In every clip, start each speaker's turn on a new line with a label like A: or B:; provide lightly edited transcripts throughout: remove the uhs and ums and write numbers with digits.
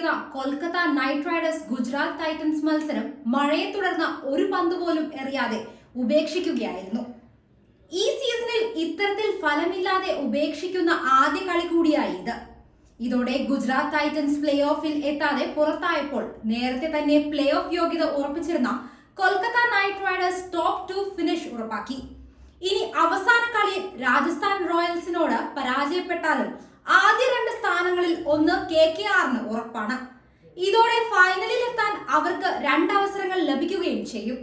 A: നടക്കേണ്ടിയിരുന്ന Kolkata Knight Riders Gujarat Titans മത്സരം മഴയെ തുടർന്ന് ഒരു പന്ത് പോലും എറിയാതെ ഉപേക്ഷിക്കുകയായിരുന്നു. ഈ സീസണിൽ ഇത്തരത്തിൽ ഫലമില്ലാതെ ഉപേക്ഷിക്കുന്ന ആദ്യ കളി കൂടിയായി ഇത്. ഇതോടെ ഗുജറാത്ത് ടൈറ്റൻസ് പ്ലേ ഓഫിൽ എത്താതെ പുറത്തായപ്പോൾ നേരത്തെ തന്നെ പ്ലേ ഓഫ് യോഗ്യത ഉറപ്പിച്ചിരുന്ന Kolkata Knight Riders top 2 finish ഉറപ്പാക്കി. ഇനി അവസാന കളിയിൽ രാജസ്ഥാൻ റോയൽസിനോട് പരാജയപ്പെട്ടാലും ആദ്യ 2 സ്ഥാനങ്ങളിൽ ഒന്ന് KKRന് ഉറപ്പാണ്. ഇതോടെ ഫൈനലിൽ എത്താൻ അവർക്ക് 2 അവസരങ്ങൾ ലഭിക്കുകയും ചെയ്യും.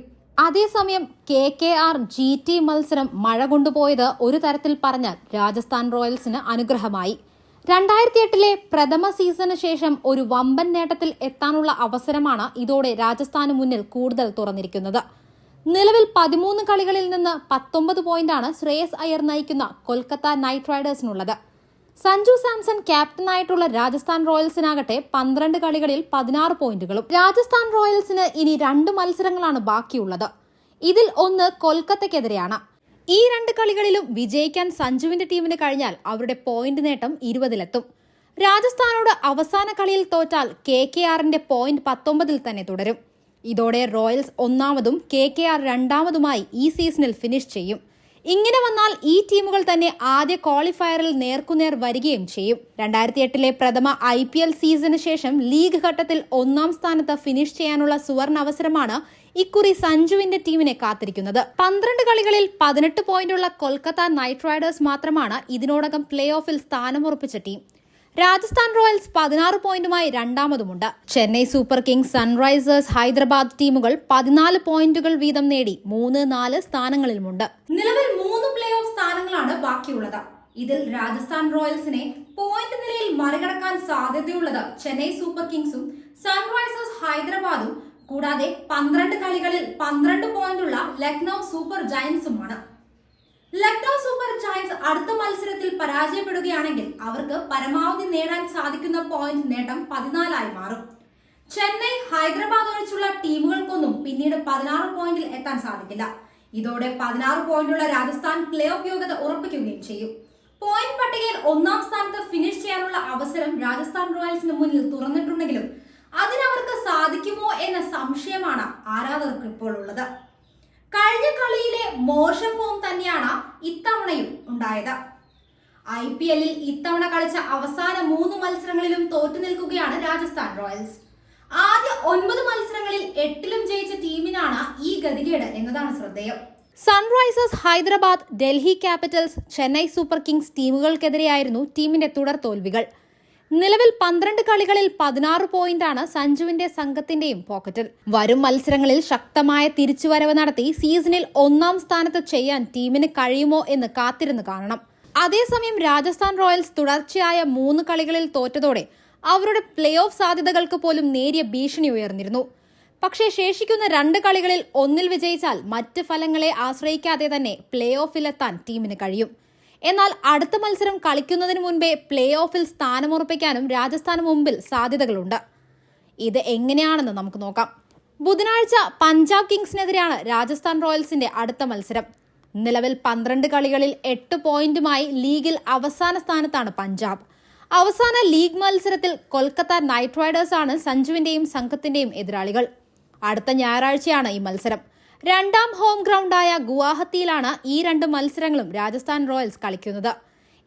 B: അതേസമയം KKR GT മത്സരം മഴ കൊണ്ടുപോയത് ഒരു തരത്തിൽ പറഞ്ഞാൽ രാജസ്ഥാൻ റോയൽസിന് അനുഗ്രഹമായി. 2008 പ്രഥമ സീസണിന് ശേഷം ഒരു വമ്പൻ നേട്ടത്തിൽ എത്താനുള്ള അവസരമാണ് ഇതോടെ രാജസ്ഥാന് മുന്നിൽ കൂടുതൽ തുറന്നിരിക്കുന്നത്. നിലവിൽ 13 കളികളിൽ നിന്ന് 19 പോയിന്റാണ് ശ്രേയസ് അയ്യർ നയിക്കുന്ന കൊൽക്കത്ത നൈറ്റ് റൈഡേഴ്സിനുള്ളത്. സഞ്ജു സാംസൺ ക്യാപ്റ്റനായിട്ടുള്ള രാജസ്ഥാൻ റോയൽസിനാകട്ടെ 12 കളികളിൽ 16 പോയിന്റുകളും. രാജസ്ഥാൻ റോയൽസിന് ഇനി 2 മത്സരങ്ങളാണ് ബാക്കിയുള്ളത്. ഇതിൽ ഒന്ന് കൊൽക്കത്തയ്ക്കെതിരെയാണ്. ഈ 2 കളികളിലും വിജയിക്കാൻ സഞ്ജുവിന്റെ ടീമിന് കഴിഞ്ഞാൽ അവരുടെ പോയിന്റ് നേട്ടം 20-ലെത്തും. രാജസ്ഥാനോട് അവസാന കളിയിൽ തോറ്റാൽ KKRന്റെ പോയിന്റ് 19-ൽ തന്നെ തുടരും. ഇതോടെ റോയൽസ് 1-ാമതും KKR 2-ാമതുമായി ഈ സീസണിൽ ഫിനിഷ് ചെയ്യും. ഇങ്ങനെ വന്നാൽ ഈ ടീമുകൾ തന്നെ ആദ്യ ക്വാളിഫയറിൽ നേർക്കുനേർ വരികയും ചെയ്യും. 2008 പ്രഥമ IPL സീസണിന് ശേഷം ലീഗ് ഘട്ടത്തിൽ 1-ാം സ്ഥാനത്ത് ഫിനിഷ് ചെയ്യാനുള്ള സുവർണ അവസരമാണ് ഇക്കുറി സഞ്ജുവിന്റെ ടീമിനെ കാത്തിരിക്കുന്നത്. 12 കളികളിൽ 18 പോയിന്റുള്ള കൊൽക്കത്ത നൈറ്റ് റൈഡേഴ്സ് മാത്രമാണ് ഇതിനോടകം പ്ലേ ഓഫിൽ സ്ഥാനമുറപ്പിച്ച ടീം. രാജസ്ഥാൻ റോയൽസ് 16 പോയിന്റുമായി 2-ാമതുമുണ്ട്. Chennai Super Kings, Sunrisers Hyderabad ടീമുകൾ 14 പോയിന്റുകൾ വീതം നേടി 3-4 സ്ഥാനങ്ങളിലുമുണ്ട്.
A: നിലവിൽ 3 പ്ലേ ഓഫ് സ്ഥാനങ്ങളാണ് ബാക്കിയുള്ളത്. ഇതിൽ രാജസ്ഥാൻ റോയൽസിനെ പോയിന്റ് നിലയിൽ മറികടക്കാൻ സാധ്യതയുള്ളത് ചെന്നൈ സൂപ്പർ കിങ്സും സൺറൈസേഴ്സ് ഹൈദരാബാദും കൂടാതെ 12 കളികളിൽ 12 പോയിന്റുള്ള ലക്നൌ സൂപ്പർ ജയൻസുമാണ്. ലക്നൌ സൂപ്പർ ജയൻസ് അടുത്ത മത്സരത്തിൽ പരാജയപ്പെടുകയാണെങ്കിൽ അവർക്ക് പരമാവധി നേടാൻ സാധിക്കുന്ന പോയിന്റ് നേട്ടം 14 മാറും. ചെന്നൈ, ഹൈദരാബാദ് ഒഴിച്ചുള്ള ടീമുകൾക്കൊന്നും പിന്നീട് 16 പോയിന്റിൽ എത്താൻ സാധിക്കില്ല. ഇതോടെ 16 പോയിന്റുള്ള രാജസ്ഥാൻ പ്ലേ ഓഫ് യോഗ്യത ഉറപ്പിക്കുകയും ചെയ്യും. പോയിന്റ് പട്ടികയിൽ 1-ാം സ്ഥാനത്ത് ഫിനിഷ് ചെയ്യാനുള്ള അവസരം രാജസ്ഥാൻ റോയൽസിന് മുന്നിൽ തുറന്നിട്ടുണ്ടെങ്കിലും അതിനവർക്ക് സാധിക്കുമോ എന്ന സംശയമാണ് ആരാധകർക്ക് ഇപ്പോൾ ഉള്ളത്. കഴിഞ്ഞ കളിയിലെ മോശം ഫോം തന്നെയാണ് ഇത്തവണയും ഉണ്ടായത്. IPLൽ ഇത്തവണ കളിച്ച അവസാന 3 മത്സരങ്ങളിലും തോറ്റു നിൽക്കുകയാണ് രാജസ്ഥാൻ റോയൽസ്. ആദ്യ 9 മത്സരങ്ങളിൽ 8ലും ജയിച്ച ടീമിനാണ് ഈ ഗതികേട് എന്നതാണ് ശ്രദ്ധേയം.
B: Sunrisers Hyderabad, Delhi Capitals, Chennai Super Kings ടീമുകൾക്കെതിരെയായിരുന്നു ടീമിന്റെ തുടർ തോൽവികൾ. നിലവിൽ 12 കളികളിൽ 16 പോയിന്റാണ് സഞ്ജുവിന്റെ സംഘത്തിന്റെയും പോക്കറ്റിൽ. വരും മത്സരങ്ങളിൽ ശക്തമായ തിരിച്ചുവരവ് നടത്തി സീസണിൽ 1-ാം സ്ഥാനത്ത് ചെയ്യാൻ ടീമിന് കഴിയുമോ എന്ന് കാത്തിരുന്ന് കാണണം. അതേസമയം രാജസ്ഥാൻ റോയൽസ് തുടർച്ചയായ 3 കളികളിൽ തോറ്റതോടെ അവരുടെ പ്ലേ ഓഫ് സാധ്യതകൾക്ക് പോലും നേരിയ ഭീഷണി ഉയർന്നിരുന്നു. പക്ഷേ ശേഷിക്കുന്ന 2 കളികളിൽ 1-ൽ വിജയിച്ചാൽ മറ്റ് ഫലങ്ങളെ ആശ്രയിക്കാതെ തന്നെ പ്ലേ ഓഫിലെത്താൻ ടീമിന് കഴിയും. എന്നാൽ അടുത്ത മത്സരം കളിക്കുന്നതിന് മുൻപേ പ്ലേ ഓഫിൽ സ്ഥാനമുറപ്പിക്കാനും രാജസ്ഥാന് മുമ്പിൽ സാധ്യതകളുണ്ട്. ഇത് എങ്ങനെയാണെന്ന് നമുക്ക് നോക്കാം. ബുധനാഴ്ച പഞ്ചാബ് കിങ്സിനെതിരെയാണ് രാജസ്ഥാൻ റോയൽസിന്റെ അടുത്ത മത്സരം. നിലവിൽ 12 കളികളിൽ 8 പോയിന്റുമായി ലീഗിൽ അവസാന സ്ഥാനത്താണ് പഞ്ചാബ്. അവസാന ലീഗ് മത്സരത്തിൽ കൊൽക്കത്ത നൈറ്റ് റൈഡേഴ്സ് ആണ് സഞ്ജുവിന്റെയും സംഘത്തിന്റെയും എതിരാളികൾ. അടുത്ത ഞായറാഴ്ചയാണ് ഈ മത്സരം. 2-ാം ഹോം ഗ്രൗണ്ടായ ഗുവാഹത്തിയിലാണ് ഈ 2 മത്സരങ്ങളും രാജസ്ഥാൻ റോയൽസ് കളിക്കുന്നത്.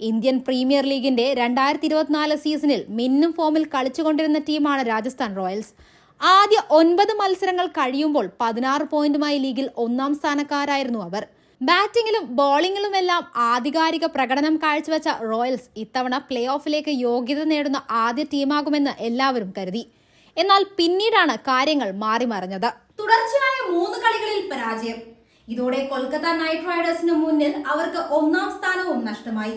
B: ഇന്ത്യൻ പ്രീമിയർ ലീഗിന്റെ 2024 സീസണിൽ മിന്നും ഫോമിൽ കളിച്ചുകൊണ്ടിരുന്ന ടീമാണ് രാജസ്ഥാൻ റോയൽസ്. ആദ്യ 9 മത്സരങ്ങൾ കഴിയുമ്പോൾ 16 പോയിന്റുമായി ലീഗിൽ 1-ാം സ്ഥാനക്കാരായിരുന്നു അവർ. ബാറ്റിംഗിലും ബോളിംഗിലുമെല്ലാം ആധികാരിക പ്രകടനം കാഴ്ചവെച്ച റോയൽസ് ഇത്തവണ പ്ലേ ഓഫിലേക്ക് യോഗ്യത നേടുന്ന ആദ്യ ടീമാകുമെന്ന് എല്ലാവരും കരുതി. എന്നാൽ പിന്നീടാണ് കാര്യങ്ങൾ മാറിമറിഞ്ഞത്.
A: തുടർച്ചയായ 3 കളികളിൽ പരാജയം. ഇതോടെ കൊൽക്കത്ത നൈറ്റ് റൈഡേഴ്സിന് മുന്നിൽ അവർക്ക് 1-ാം സ്ഥാനവും നഷ്ടമായി.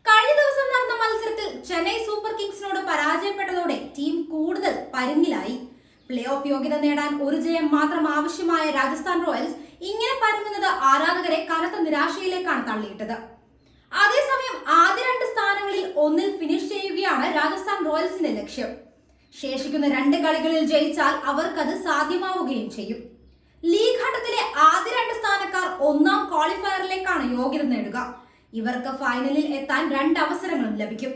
A: കഴിഞ്ഞ ദിവസം നടന്ന മത്സരത്തിൽ ചെന്നൈ സൂപ്പർ കിങ്സിനോട് പരാജയപ്പെട്ടതോടെ ടീം കൂടുതൽ പരുങ്ങിലായി. പ്ലേ ഓഫ് യോഗ്യത നേടാൻ ഒരു ജയം മാത്രം ആവശ്യമായ രാജസ്ഥാൻ റോയൽസ് ഇങ്ങനെ പരുങ്ങുന്നത് ആരാധകരെ കനത്ത നിരാശയിലേക്കാണ് തള്ളിയിട്ടത്. അതേസമയം ആദ്യ 2 സ്ഥാനങ്ങളിൽ 1-ൽ ഫിനിഷ് ചെയ്യുകയാണ് രാജസ്ഥാൻ റോയൽസിന്റെ ലക്ഷ്യം. ശേഷിക്കുന്ന 2 കളികളിൽ ജയിച്ചാൽ അവർക്കത് സാധ്യമാവുകയും ചെയ്യും. ലീഗ് ഘട്ടത്തിലെ ആദ്യ 2 സ്ഥാനക്കാർ 1-ാം ക്വാളിഫയറിലേക്കാണ് യോഗ്യത നേടുക. ഇവർക്ക് ഫൈനലിൽ എത്താൻ 2 അവസരങ്ങളും ലഭിക്കും.